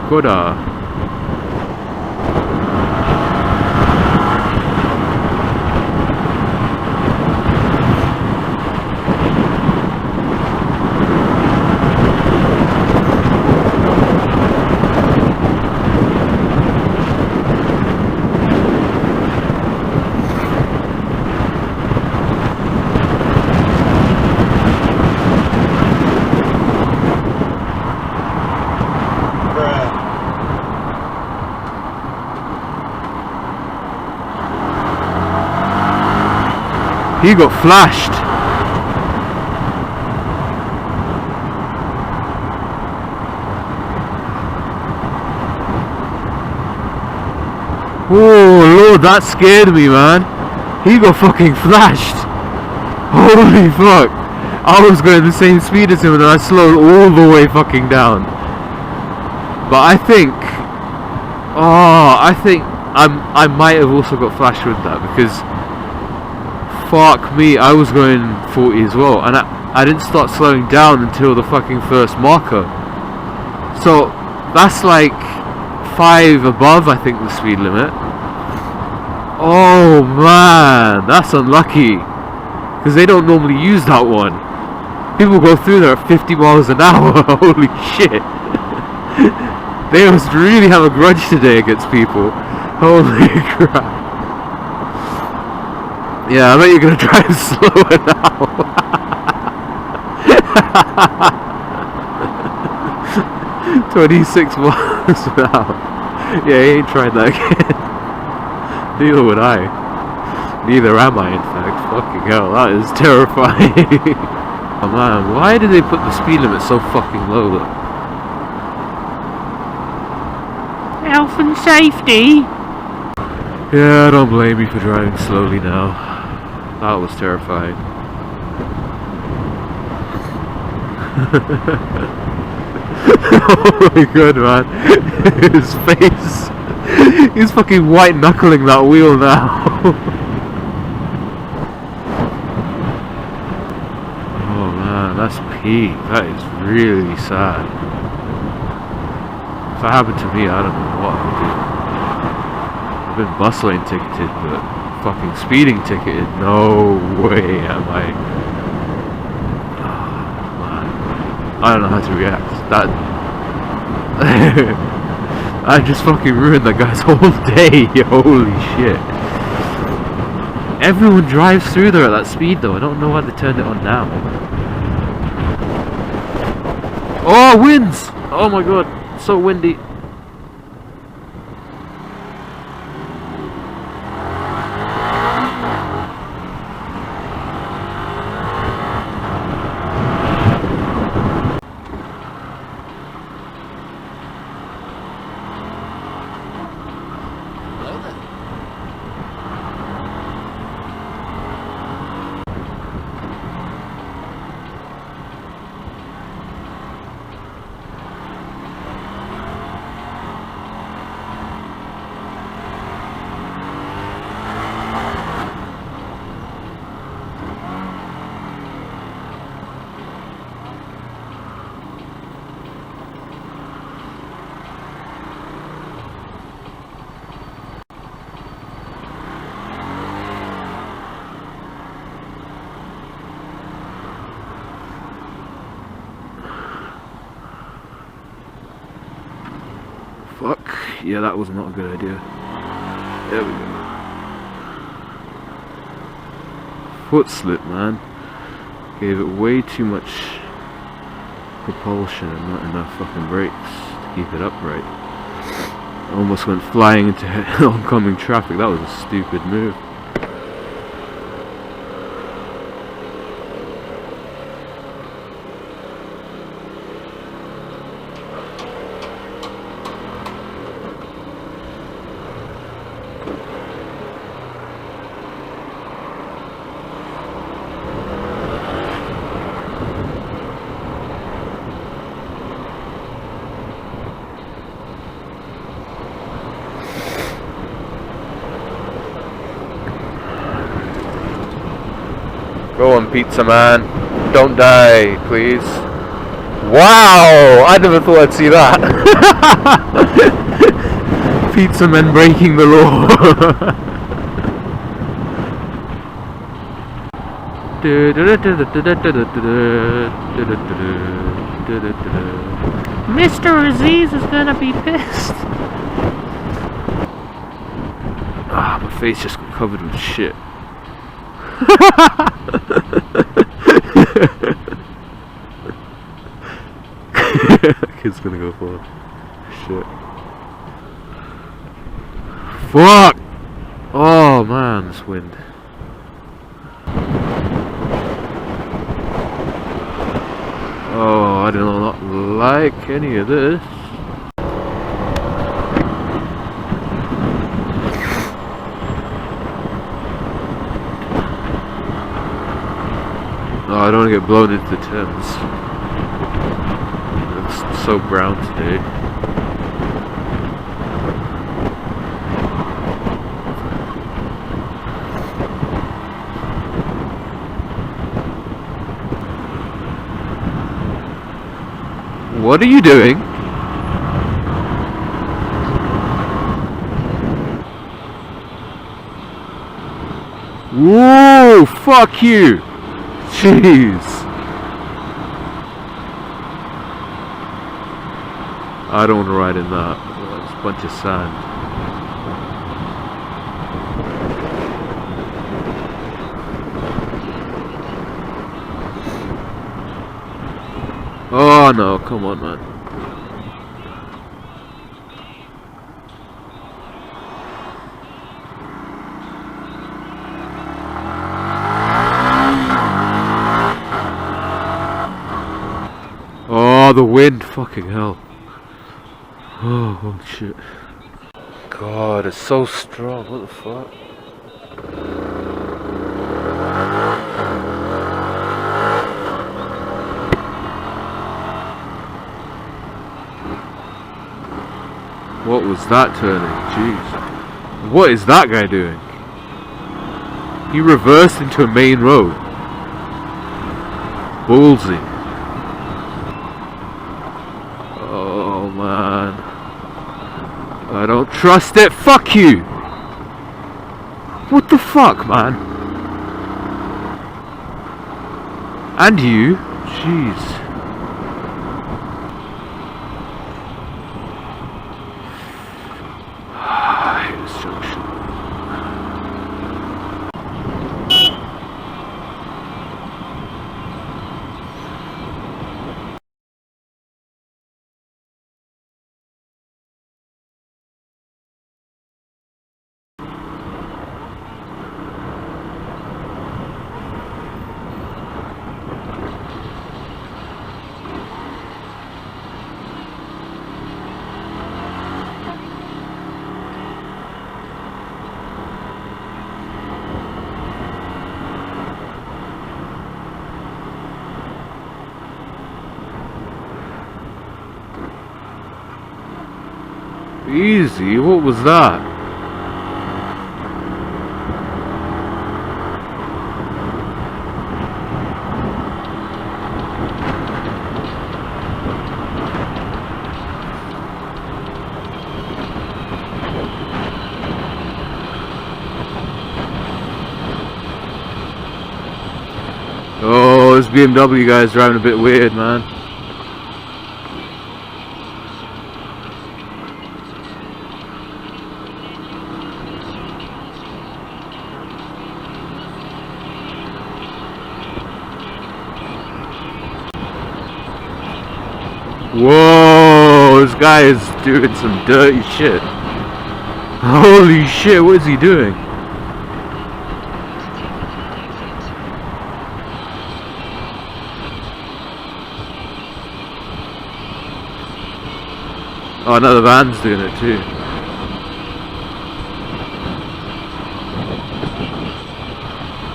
Škoda. He got flashed. Oh Lord, that scared me, man. He got fucking flashed. Holy fuck. I was going the same speed as him and I slowed all the way fucking down. But I think I might have also got flashed with that, because fuck me, I was going 40 as well, and I didn't start slowing down until the fucking first marker. So that's like 5 above, I think, the speed limit. Oh man, that's unlucky, because they don't normally use that one. People go through there at 50 miles an hour. Holy shit. They must really have a grudge today against people. Holy crap. Yeah, I bet you're gonna drive slower now. 26 miles an hour. Yeah, he ain't tried that again. Neither would I. Neither am I, in fact. Fucking hell, that is terrifying. Oh man, why did they put the speed limit so fucking low though? Health and safety. Yeah, don't blame me for driving slowly now. That was terrifying. Oh my god, man. His face. He's fucking white knuckling that wheel now. Oh man, that's peak. That is really sad. If that happened to me, I don't know what I would do. I've been bus lane ticketed, but fucking speeding ticketed, no way am I. Oh, man. I don't know how to react. That I just fucking ruined that guy's whole day. Holy shit. Everyone drives through there at that speed though. I don't know why they turned it on now. Oh, winds! Oh my god, so windy. Fuck, yeah, that was not a good idea. There we go. Foot slip, man. Gave it way too much propulsion and not enough fucking brakes to keep it upright. Almost went flying into oncoming traffic. That was a stupid move. Go on, pizza man. Don't die, please. Wow! I never thought I'd see that. Pizza men breaking the law. Mr. Aziz is gonna be pissed. Ah, my face just got covered with shit. Kid's gonna go for shit. Fuck! Oh man, this wind. Oh, I do not like any of this. Oh, I don't want to get blown into the Thames. It's so brown today. What are you doing? Whoa, fuck you! Jeez. I don't want to ride in that. It's a bunch of sand. Oh no, come on, man. Oh, the wind, fucking hell. Oh shit. God, it's so strong, what the fuck? What was that turning? Jeez. What is that guy doing? He reversed into a main road. Ballsy. Oh man. I don't trust it. Fuck you! What the fuck, man? And you? Jeez. Easy, what was that? Oh, this BMW guy's driving a bit weird, man. Whoa, this guy is doing some dirty shit. Holy shit, what is he doing? Oh, another van's doing it too.